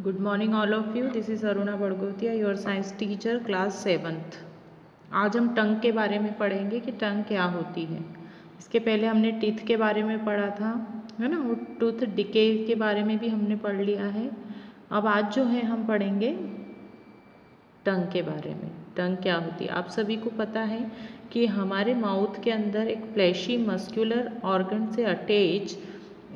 Good morning all of you. This is Aruna Bhargavtia, your science teacher, class 7th. आज हम टंग के बारे में पढ़ेंगे कि टंग क्या होती है। इसके पहले हमने टीथ के बारे में पढ़ा था, है ना, और टूथ डिके के बारे में भी हमने पढ़ लिया है। अब आज जो है हम पढ़ेंगे टंग के बारे में। टंग क्या होती है, आप सभी को पता है कि हमारे माउथ के अंदर एक फ्लैशी मस्कुलर ऑर्गन से अटैच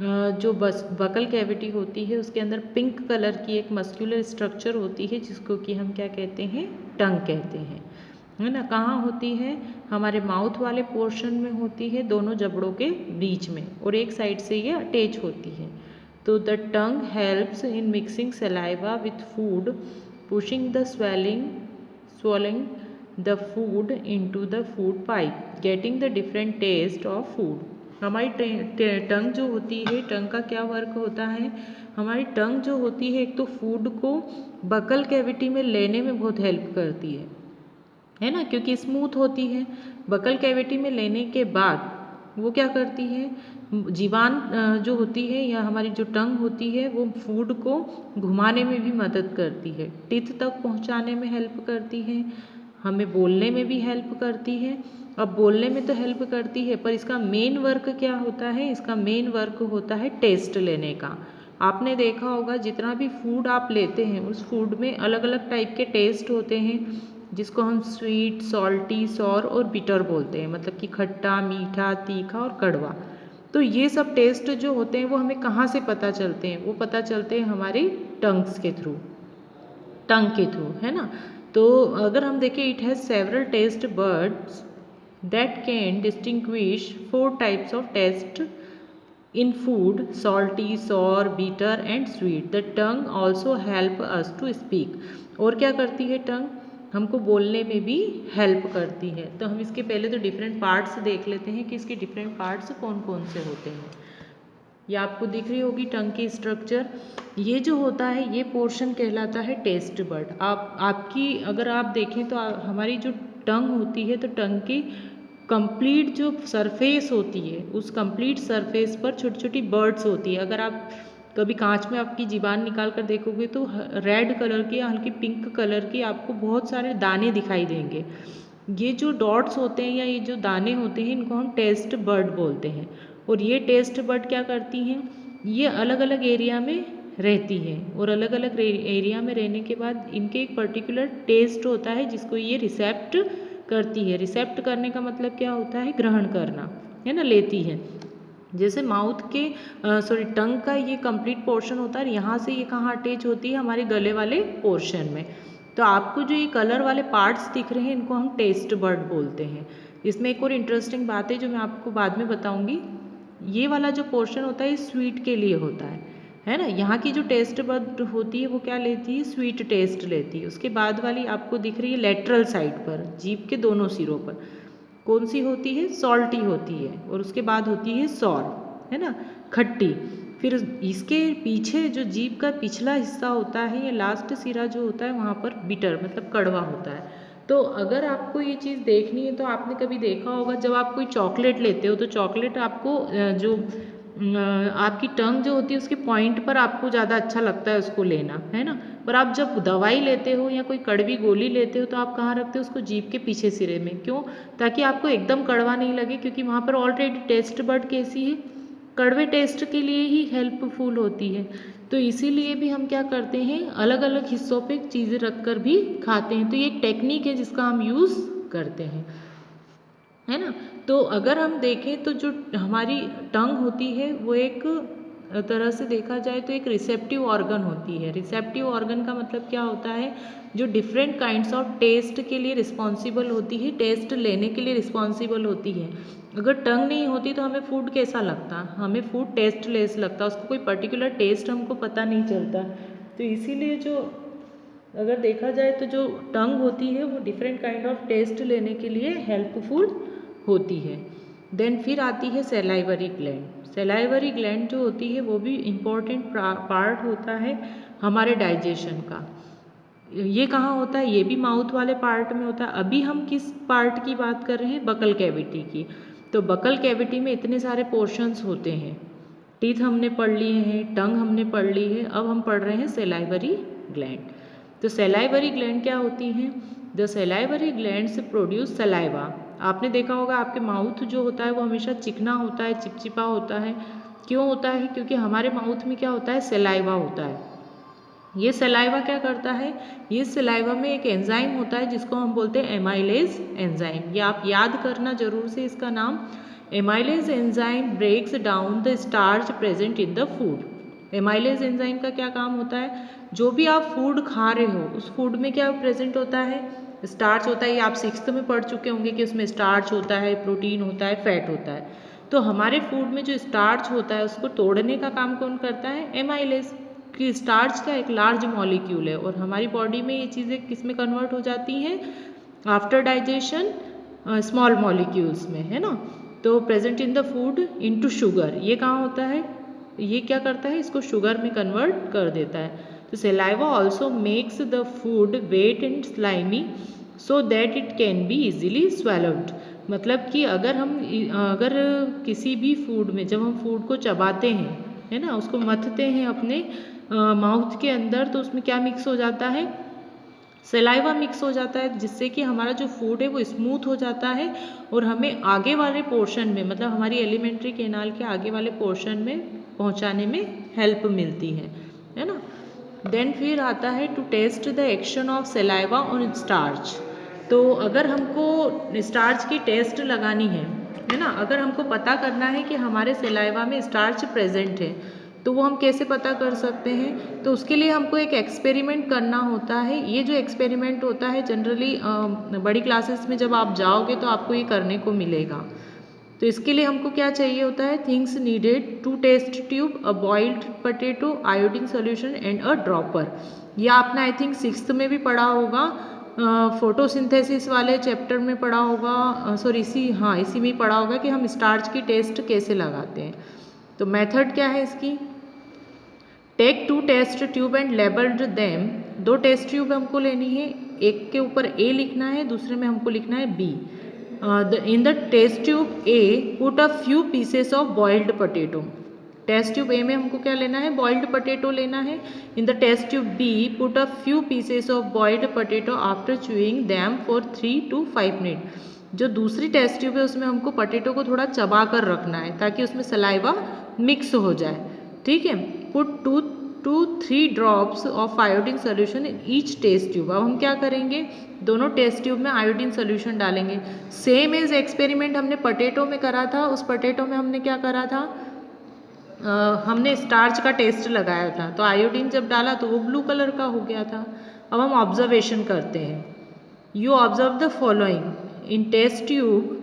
जो बकल कैविटी होती है उसके अंदर पिंक कलर की एक मस्कुलर स्ट्रक्चर होती है जिसको कि हम क्या कहते हैं, टंग कहते हैं, है ना। कहाँ होती है, हमारे माउथ वाले पोर्शन में होती है, दोनों जबड़ों के बीच में, और एक साइड से ये अटैच होती है। तो the tongue helps in mixing saliva with food, pushing the swallowing the food into the food pipe, getting the different taste of food। हमारी टंग जो होती है, टंग का क्या वर्क होता है, हमारी टंग जो होती है एक तो फूड को बकल कैविटी में लेने में बहुत हेल्प करती है ना, क्योंकि स्मूथ होती है। बकल कैविटी में लेने के बाद वो क्या करती है, जीवान जो होती है या हमारी जो टंग होती है वो फूड को घुमाने में भी मदद करती है, टीथ तक पहुंचाने में हेल्प करती है, हमें बोलने में भी हेल्प करती है। अब बोलने में तो हेल्प करती है, पर इसका मेन वर्क क्या होता है, इसका मेन वर्क होता है टेस्ट लेने का। आपने देखा होगा जितना भी फूड आप लेते हैं उस फूड में अलग अलग टाइप के टेस्ट होते हैं, जिसको हम स्वीट, सॉल्टी, सॉर और बिटर बोलते हैं, मतलब कि खट्टा, मीठा, तीखा और कड़वा। तो ये सब टेस्ट जो होते हैं वो हमें कहाँ से पता चलते हैं, वो पता चलते हैं हमारी टंग्स के थ्रू, टंग के थ्रू, है ना। तो अगर हम देखें, it has several taste buds that can distinguish 4 types of taste in food: salty, sour, bitter and sweet। the tongue also help us to speak। और क्या करती है टंग, हमको बोलने में भी हेल्प करती है। तो हम इसके पहले तो डिफरेंट पार्ट्स देख लेते हैं कि इसके डिफरेंट पार्ट्स कौन कौन से होते हैं। ये आपको दिख रही होगी टंग की स्ट्रक्चर। ये जो होता है ये पोर्शन कहलाता है टेस्ट बड। आपकी अगर आप देखें तो हमारी जो टंग होती है, तो टंग की कंप्लीट जो सरफेस होती है उस कंप्लीट सरफेस पर छोटी छोटी बर्ड्स होती है। अगर आप कभी कांच में आपकी जीबान निकाल कर देखोगे तो रेड कलर की या हल्की पिंक कलर की आपको बहुत सारे दाने दिखाई देंगे। ये जो डॉट्स होते हैं या ये जो दाने होते हैं इनको हम टेस्ट बर्ड बोलते हैं। और ये टेस्ट बर्ड क्या करती हैं, ये अलग अलग एरिया में रहती है, और अलग अलग एरिया में रहने के बाद इनके एक पर्टिकुलर टेस्ट होता है जिसको ये रिसेप्ट करती है। रिसेप्ट करने का मतलब क्या होता है, ग्रहण करना, है ना, लेती है। जैसे माउथ के टंग का ये कंप्लीट पोर्शन होता है, यहाँ से ये कहाँ अटैच होती है, हमारे गले वाले पोर्शन में। तो आपको जो ये कलर वाले पार्ट्स दिख रहे हैं इनको हम टेस्ट बर्ड बोलते हैं। इसमें एक और इंटरेस्टिंग बात है जो मैं आपको बाद में बताऊंगी। ये वाला जो पोर्शन होता है ये स्वीट के लिए होता है ना। यहाँ की जो टेस्ट बड होती है वो क्या लेती है, स्वीट टेस्ट लेती है। उसके बाद वाली आपको दिख रही है लेटरल साइड पर, जीभ के दोनों सिरों पर, कौन सी होती है, सॉल्टी होती है, और उसके बाद होती है सॉर, है ना, खट्टी। फिर इसके पीछे जो जीभ का पिछला हिस्सा होता है या लास्ट सिरा जो होता है वहाँ पर बिटर मतलब कड़वा होता है। तो अगर आपको ये चीज़ देखनी है तो आपने कभी देखा होगा जब आप कोई चॉकलेट लेते हो तो चॉकलेट आपको जो आपकी टंग जो होती है उसके पॉइंट पर आपको ज़्यादा अच्छा लगता है उसको लेना, है ना। पर आप जब दवाई लेते हो या कोई कड़वी गोली लेते हो तो आप कहाँ रखते हो उसको, जीभ के पीछे सिरे में। क्यों, ताकि आपको एकदम कड़वा नहीं लगे, क्योंकि वहाँ पर ऑलरेडी टेस्ट बड कैसी है, कड़वे टेस्ट के लिए ही हेल्पफुल होती है। तो इसीलिए भी हम क्या करते हैं, अलग अलग हिस्सों पे चीज़ें रख कर भी खाते हैं। तो ये एक टेक्निक है जिसका हम यूज़ करते हैं, है ना। तो अगर हम देखें तो जो हमारी टंग होती है वो एक तरह से देखा जाए तो एक रिसेप्टिव ऑर्गन होती है। रिसेप्टिव ऑर्गन का मतलब क्या होता है, जो डिफरेंट काइंड्स ऑफ टेस्ट के लिए रिस्पॉन्सिबल होती है, टेस्ट लेने के लिए रिस्पॉन्सिबल होती है। अगर टंग नहीं होती तो हमें फूड कैसा लगता, हमें फूड टेस्ट लेस लगता, उसको कोई पर्टिकुलर टेस्ट हमको पता नहीं चलता। तो इसीलिए जो अगर देखा जाए तो जो टंग होती है वो डिफरेंट काइंड ऑफ टेस्ट लेने के लिए हेल्पफुल होती है। देन फिर आती है सलाइवरी ग्लैंड। सलाइवरी ग्लैंड जो होती है वो भी इम्पॉर्टेंट पार्ट होता है हमारे डाइजेशन का। ये कहाँ होता है, ये भी माउथ वाले पार्ट में होता है। अभी हम किस पार्ट की बात कर रहे हैं, बकल कैविटी की। तो बकल कैविटी में इतने सारे पोर्शंस होते हैं, टीथ हमने पढ़ लिए हैं, टंग हमने पढ़ ली है, अब हम पढ़ रहे हैं सेलाइवरी ग्लैंड। तो सेलाइवरी ग्लैंड क्या होती हैं? The salivary glands produce saliva. आपने देखा होगा आपके माउथ जो होता है वो हमेशा चिकना होता है, चिपचिपा होता है। क्यों होता है? क्योंकि हमारे माउथ में क्या होता है? सेलाइवा होता है। ये सलाइवा क्या करता है? ये सलाइवा में एक एंजाइम होता है जिसको हम बोलते हैं एमाइलेज एंजाइम। ये आप याद करना जरूर से इसका नाम। Amylase enzyme breaks down the starch present in the food. Amylase enzyme का क्या काम होता है? जो भी आप फूड खा रहे हो उस फूड में क्या प्रेजेंट होता है? स्टार्च होता है। ये आप 6th में पढ़ चुके होंगे कि उसमें स्टार्च होता है, प्रोटीन होता है, फैट होता है। तो हमारे फूड में जो स्टार्च होता है उसको तोड़ने का काम कौन करता है? एमाइलेज। कि स्टार्च का एक लार्ज मॉलिक्यूल है और हमारी बॉडी में ये चीज़ें किस में कन्वर्ट हो जाती हैं? आफ्टर डाइजेशन स्मॉल मॉलिक्यूल्स में, है ना। तो present in the food into sugar, ये कहाँ होता है? ये क्या करता है? इसको शुगर में कन्वर्ट कर देता है। तो saliva also makes the food wet and slimy so that it can be easily swallowed. मतलब कि अगर किसी भी फूड में जब हम फूड को चबाते हैं, है ना, उसको मथते हैं अपने माउथ के अंदर, तो उसमें क्या मिक्स हो जाता है? सलाइवा मिक्स हो जाता है, जिससे कि हमारा जो फूड है वो स्मूथ हो जाता है और हमें आगे वाले पोर्शन में, मतलब हमारी एलिमेंट्री कैनाल के आगे वाले पोर्शन में पहुंचाने में हेल्प मिलती है ना। देन फिर आता है to test the action of saliva on starch. तो अगर हमको स्टार्च की टेस्ट लगानी है ना, अगर हमको पता करना है कि हमारे सलाइवा में स्टार्च प्रेजेंट है, तो वो हम कैसे पता कर सकते हैं? तो उसके लिए हमको एक एक्सपेरिमेंट करना होता है। ये जो एक्सपेरिमेंट होता है जनरली बड़ी क्लासेस में जब आप जाओगे तो आपको ये करने को मिलेगा। तो इसके लिए हमको क्या चाहिए होता है? Things needed to test tube, a boiled potato, iodine solution and a dropper. यह आपने आई थिंक 6th में भी पढ़ा होगा, फोटोसिंथेसिस वाले चैप्टर में पढ़ा होगा, सॉरी इसी में पढ़ा होगा कि हम स्टार्च की टेस्ट कैसे लगाते हैं। तो मेथड क्या है इसकी? Take 2 test tube and labelled them. 2 test tube हमको लेनी है, एक के ऊपर ए लिखना है, दूसरे में हमको लिखना है B. In the test tube A put a few pieces of boiled potato. Test tube A में हमको क्या लेना है? बॉइल्ड पोटैटो लेना है। In the test tube B put a few pieces of boiled potato after chewing them for 3 to 5 minute. जो दूसरी test tube है उसमें हमको पोटैटो को थोड़ा चबा कर रखना है ताकि उसमें सलाइवा मिक्स हो जाए। ठीक है। Put 2 to 3 drops of iodine solution in each test tube. अब हम क्या करेंगे? दोनों टेस्ट ट्यूब में आयोडीन सोल्यूशन डालेंगे। सेम एज एक्सपेरिमेंट हमने पोटैटो में करा था। उस पोटैटो में हमने क्या करा था? हमने स्टार्च का टेस्ट लगाया था, तो आयोडीन जब डाला तो वो ब्लू कलर का हो गया था। अब हम ऑब्जर्वेशन करते हैं। You observe the following in test tube